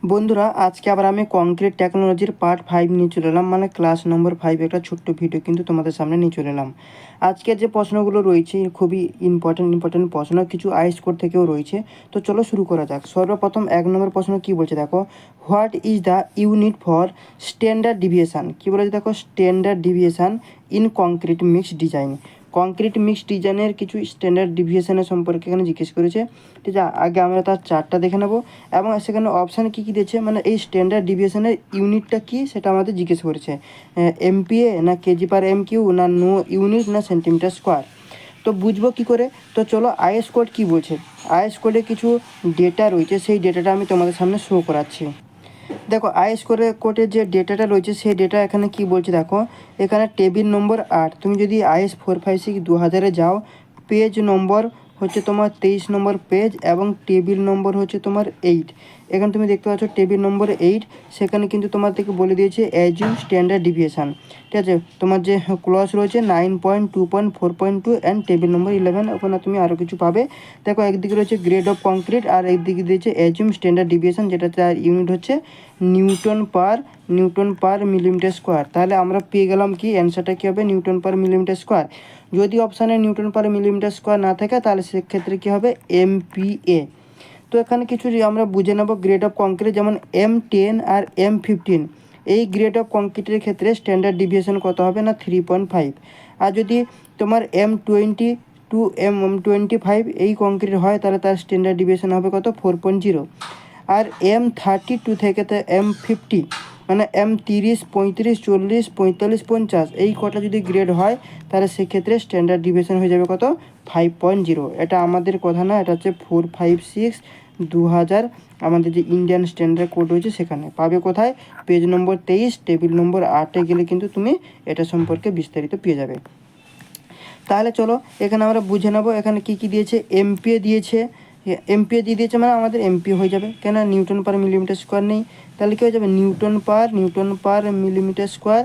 বন্ধুরা, আজকে আবার আমি কংক্রিট টেকনোলজির পার্ট 5 নিয়ে চলে এলাম, মানে ক্লাস নম্বর 5 একটা ছোট্ট ভিডিও কিন্তু তোমাদের সামনে নিয়ে চলে এলাম। আজকের যে প্রশ্নগুলো রয়েছে খুবই ইম্পর্টেন্ট প্রশ্ন, কিছু আই স্কোর থেকেও রয়েছে। তো চলো শুরু করা যাক। সর্বপ্রথম 1 নম্বর প্রশ্ন কী বলছে দেখো, what is the unit for standard deviation. কী বলেছে দেখো, standard deviation in concrete mixed design. Concrete mixed ডিজাইনের কিছু স্ট্যান্ডার্ড ডিভিয়েশনের সম্পর্কে এখানে জিজ্ঞেস করেছে। ঠিক আছে, আগে আমরা তার চার্টটা দেখে নেব এবং সেখানে অপশান কী কী দিয়েছে, মানে এই স্ট্যান্ডার্ড ডিভিয়েশনের ইউনিটটা কী সেটা আমাদের জিজ্ঞেস করেছে। এমপিএ না কেজি পার এমকিউ না নো ইউনিট না সেন্টিমিটার স্কোয়ার। তো বুঝবো কী করে? তো চলো আইএস কোড কী বলছে। আইএস কোডে কিছু ডেটা রয়েছে, সেই ডেটাটা আমি তোমাদের সামনে শো করাচ্ছি। দেখো আইএস কোডের যে ডেটাটা রয়েছে সেই ডেটা এখানে কি বলছে দেখো, এখানে টেবিল নম্বর 8, তুমি যদি আইএস 456-2000-এ যাও, পেজ নম্বর হচ্ছে তোমার 23 নম্বর পেজ এবং টেবিল নম্বর হচ্ছে তোমার 8। এখানে তুমি দেখতে পাচ্ছ টেবিল নম্বর 8, সেখানে কিন্তু তোমাদেরকে বলে দিয়েছে অ্যাজিউম স্ট্যান্ডার্ড ডিভিয়েশান। ঠিক আছে, তোমার যে ক্লস রয়েছে 9.2.4.2 অ্যান্ড টেবিল নম্বর 11, ওখানে তুমি আরও কিছু পাবে। দেখো একদিকে রয়েছে গ্রেড অফ কংক্রিট আর একদিকে দিয়েছে অ্যাজিউম স্ট্যান্ডার্ড ডিভিয়েশান, যেটা তার ইউনিট হচ্ছে নিউটন পার মিলিমিটার স্কোয়ার। তাহলে আমরা পেয়ে গেলাম কি, অ্যান্সারটা কী হবে, নিউটন পার মিলিমিটার স্কোয়ার। যদি অপশানে নিউটন পার মিলিমিটার স্কোয়ার না থাকে তাহলে সেক্ষেত্রে কী হবে, এমপিএ। তো এখানে কিছু আমরা বুঝে নেব গ্রেড অফ কংক্রিট, যেমন M10 আর M15, এই গ্রেড অফ কংক্রিটের ক্ষেত্রে স্ট্যান্ডার্ড ডিভিয়েশন কত হবে না 3.5। আর যদি তোমার M20 টু M25 এই কংক্রিট হয় তাহলে তার স্ট্যান্ডার্ড ডিভিয়েশন হবে কত, 4.0। আর M32 থেকে M50, মানে M30, 35, 40, 45, 50 এই কটা যদি গ্রেড হয় তাহলে সেক্ষেত্রে স্ট্যান্ডার্ড ডিভিয়েশন হয়ে যাবে কত, 5.0। এটা আমাদের কথা না, এটা হচ্ছে 456-2000 আমাদের যে ইন্ডিয়ান স্ট্যান্ডার্ড কোড রয়েছে সেখানে পাবে। কোথায়, পেজ নম্বর 23 টেবিল নম্বর 8-এ গেলে কিন্তু তুমি এটা সম্পর্কে বিস্তারিত পেয়ে যাবে। তাহলে চলো এখানে আমরা বুঝে নেবো এখানে কী কী দিয়েছে। এমপিএ দিয়েছে, এমপিএ দিয়ে দিয়েছে মানে আমাদের এমপি হয়ে যাবে, কেন নিউটন পার মিলিমিটার স্কোয়ার নেই। তাহলে কী হয়ে যাবে, নিউটন পার মিলিমিটার স্কোয়ার।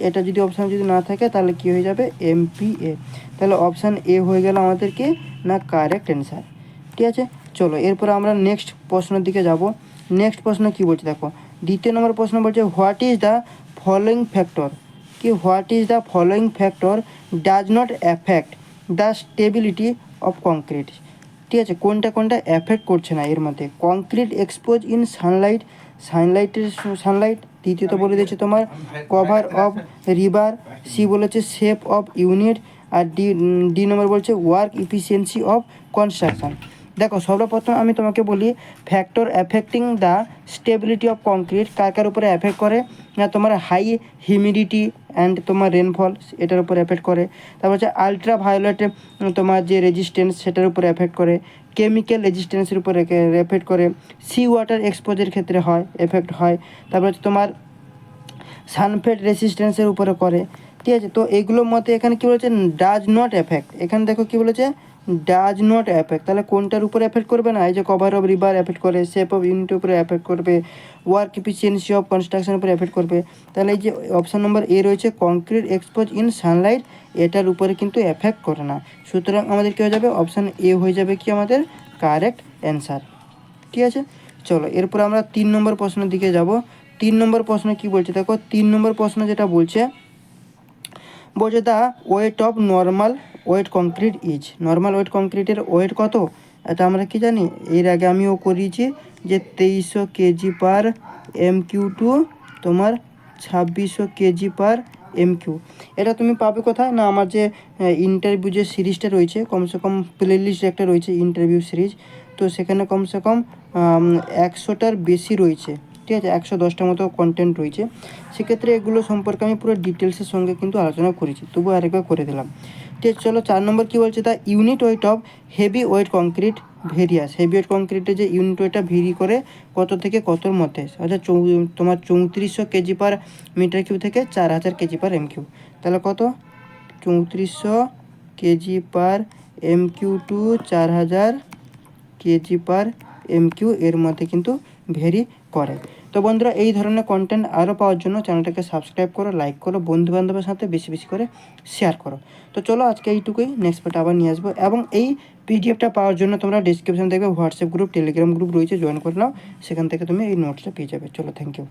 এটা যদি অপশান যদি না থাকে তাহলে কী হয়ে যাবে, এমপিএ। তাহলে অপশান এ হয়ে গেল আমাদের কি না কারেক্ট অ্যান্সার। ঠিক আছে, চলো এরপর আমরা নেক্সট প্রশ্নের দিকে যাব। নেক্সট প্রশ্ন কী বলছে দেখো, 2 নম্বর প্রশ্ন বলছে what is the following factor. কি, what is the following factor does not affect the stability of concrete. ঠিক আছে, কোনটা অ্যাফেক্ট করছে না এর মধ্যে, কংক্রিট এক্সপোজ ইন সানলাইট। দ্বিতীয়ত বলে দিয়েছে তোমার কভার অফ রিভার, সি বলেছে শেপ অফ ইউনিট, আর ডি নম্বর বলছে ওয়ার্ক ইফিসিয়েন্সি অফ কনস্ট্রাকশন। দেখো সর্বপ্রথম আমি তোমাকে বলি, factor affecting the stability of concrete কার উপরে অ্যাফেক্ট করে না, তোমার হাই হিউমিডিটি অ্যান্ড তোমার রেনফল এটার উপর এফেক্ট করে। তারপর হচ্ছে আলট্রা ভায়োলেট তোমার যে রেজিস্ট্যান্স সেটার উপর এফেক্ট করে, কেমিক্যাল রেজিস্ট্যান্সের উপর এফেক্ট করে, সি ওয়াটার এক্সপোজের ক্ষেত্রে এফেক্ট হয়। তারপর হচ্ছে তোমার সানফেড রেজিস্ট্যান্সের উপরে করে। ঠিক আছে, তো এগুলোর মধ্যে এখানে কী বলেছে, ডাজ নট এফেক্ট। এখানে দেখো কী বলেছে, ডাজ নট এফেক্ট। তাহলে কোনটার উপরে এফেক্ট করবে না, এই যে কভার অফ রিভার এফেক্ট করে, শেপ অফ ইউনিটের উপরে এফেক্ট করবে, ওয়ার্ক ইফিসিয়েন্সি অফ কনস্ট্রাকশনের উপরে এফেক্ট করবে। তাহলে এই যে অপশান নম্বর এ রয়েছে কংক্রিট এক্সপোজ ইন সানলাইট, এটার উপরে কিন্তু এফেক্ট করে না। সুতরাং আমাদের কী হয়ে যাবে, অপশান এ হয়ে যাবে কি আমাদের কারেক্ট অ্যান্সার। ঠিক আছে, চলো এরপর আমরা 3 নম্বর প্রশ্নের দিকে যাব। 3 নম্বর প্রশ্ন কি বলছে দেখো, 3 নম্বর প্রশ্ন যেটা বলছে the weight of normal wait concrete is. Normal wait কংক্রিটের ওয়েট কত, এটা আমরা কি জানি, এর আগে আমিও করিয়েছি যে 2300 কেজি পার এমকিউ টু তোমার 2600 কেজি পার এমকিউ। এটা তুমি পাবে কোথায় না, আমার যে ইন্টারভিউ যে সিরিজটা রয়েছে, কমসে কম প্লে লিস্ট একটা রয়েছে ইন্টারভিউ সিরিজ, তো সেখানে কমসে কম 100টার বেশি রয়েছে। ঠিক আছে, 110টার মতো কন্টেন্ট রয়েছে। সেক্ষেত্রে এগুলো সম্পর্কে আমি পুরো ডিটেলসের সঙ্গে কিন্তু আলোচনা করেছি, তবু আরেকবার করে দিলাম। ঠিক আছে, চলো 4 নম্বর কী বলছে, the unit weight of heavy weight concrete various. Heavy weight কংক্রিটের যে ইউনিট ওয়েটটা ভেরি করে কত থেকে কতর মধ্যে, আচ্ছা তোমার 3400 কেজি পার মিটার কিউ থেকে 4000 কেজি পার এম কিউ। তাহলে কত, 3400 KG per M Q two 4000 KG per M Q, এর মধ্যে কিন্তু ভেরি করে। তো বন্ধুরা, এই ধরনের কন্টেন্ট আরও পাওয়ার জন্য চ্যানেলটাকে সাবস্ক্রাইব করো, লাইক করো, বন্ধুবান্ধবের সাথে বেশি বেশি করে শেয়ার করো। তো চলো আজকে এইটুকুই, নেক্সট পার্টে আবার নিয়ে আসবো। এবং এই পিডিএফটা পাওয়ার জন্য তোমরা ডিসক্রিপশন দেখবে হোয়াটসঅ্যাপ গ্রুপ, টেলিগ্রাম গ্রুপ রয়েছে, জয়েন করে নাও, সেখান থেকে তুমি এই নোটসটা পেয়ে যাবে। চলো, থ্যাংক ইউ।